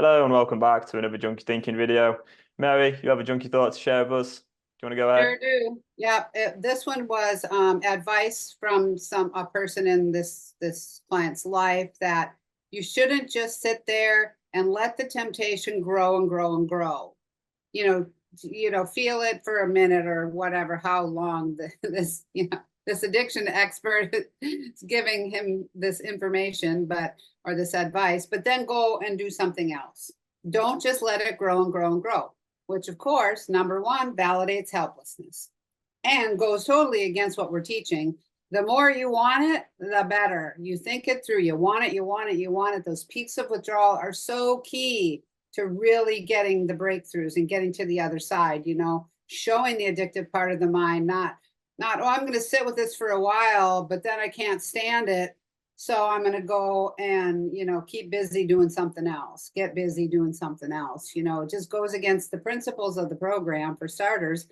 Hello and welcome back to another Junkie Thinking video. Mary, you have a junkie thought to share with us? Do you want to go ahead? Sure do. Yeah, this one was advice from a person in this client's life that you shouldn't just sit there and let the temptation grow and grow and grow. Feel it for a minute or whatever, how long this addiction expert is giving him this information, or this advice, but then go and do something else. Don't just let it grow and grow and grow, which of course, number one, validates helplessness and goes totally against what we're teaching. The more you want it, the better. You think it through. You want it, you want it, you want it. Those peaks of withdrawal are so key to really getting the breakthroughs and getting to the other side, showing the addictive part of the mind, not, oh, I'm going to sit with this for a while, but then I can't stand it. So I'm going to go and, keep busy doing something else, get busy doing something else. It just goes against the principles of the program, for starters,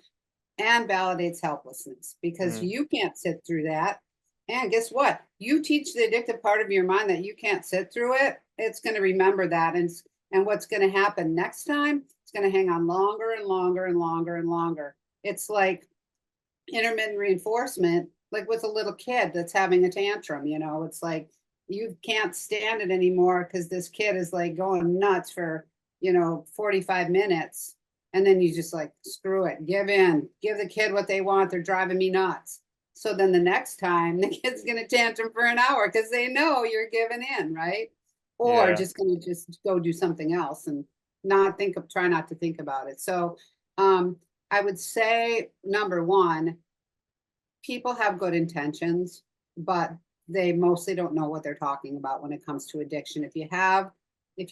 and validates helplessness because you can't sit through that. And guess what? You teach the addictive part of your mind that you can't sit through it. It's going to remember that. And what's going to happen next time, it's going to hang on longer and longer and longer and longer. It's like intermittent reinforcement, like with a little kid that's having a tantrum, it's like you can't stand it anymore because this kid is like going nuts for, 45 minutes. And then you just like, screw it, give in, give the kid what they want. They're driving me nuts. So then the next time the kid's going to tantrum for an hour because they know you're giving in, right? Or just going to just go do something else and try not to think about it. So I would say, number one, people have good intentions, but they mostly don't know what they're talking about when it comes to addiction. If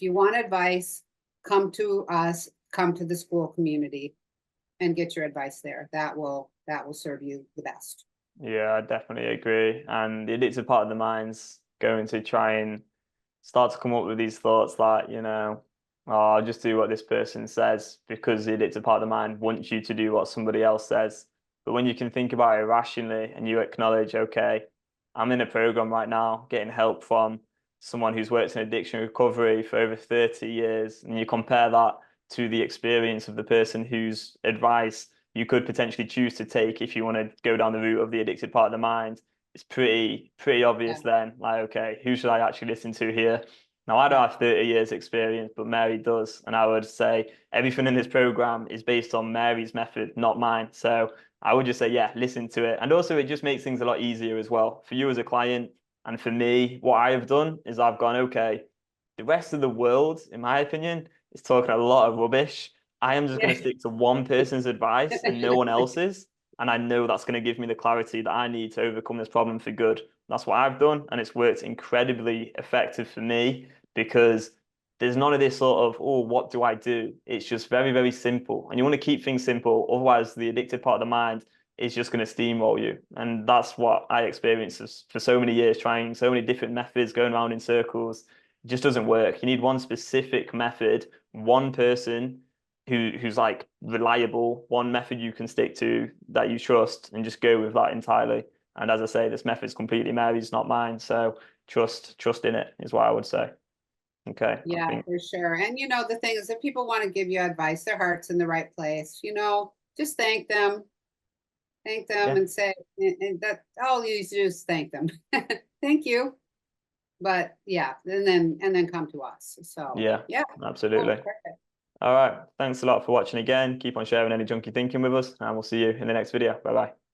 you want advice, come to us, come to the school community and get your advice there. That will serve you the best. Yeah, I definitely agree. And the addictive part of the mind's going to try and start to come up with these thoughts like, oh, I'll just do what this person says, because the addictive part of the mind wants you to do what somebody else says. But when you can think about it rationally and you acknowledge, okay, I'm in a program right now getting help from someone who's worked in addiction recovery for over 30 years, and you compare that to the experience of the person whose advice you could potentially choose to take if you want to go down the route of the addicted part of the mind, it's pretty obvious then, like, okay, who should I actually listen to here? Now, I don't have 30 years experience, but Mary does. And I would say everything in this program is based on Mary's method, not mine. So I would just say, yeah, listen to it. And also, it just makes things a lot easier as well for you as a client. And for me, what I have done is I've gone, okay, the rest of the world, in my opinion, is talking a lot of rubbish. I am just going to stick to one person's advice and no one else's. And I know that's going to give me the clarity that I need to overcome this problem for good. That's what I've done. And it's worked incredibly effective for me because there's none of this sort of, oh, what do I do? It's just very, very simple. And you want to keep things simple. Otherwise, the addictive part of the mind is just going to steamroll you. And that's what I experienced for so many years, trying so many different methods, going around in circles. It just doesn't work. You need one specific method, one person who's like reliable, one method you can stick to that you trust, and just go with that entirely. And as I say, this method's completely Mary's, not mine. So trust in it is what I would say. Okay. Yeah, for sure. And the thing is, if people want to give you advice, their heart's in the right place, just thank them and say, and that all you do is thank them. Thank you. But yeah, and then come to us. So yeah, absolutely. Cool. Perfect. All right. Thanks a lot for watching again. Keep on sharing any junkie thinking with us, and we'll see you in the next video. Bye bye.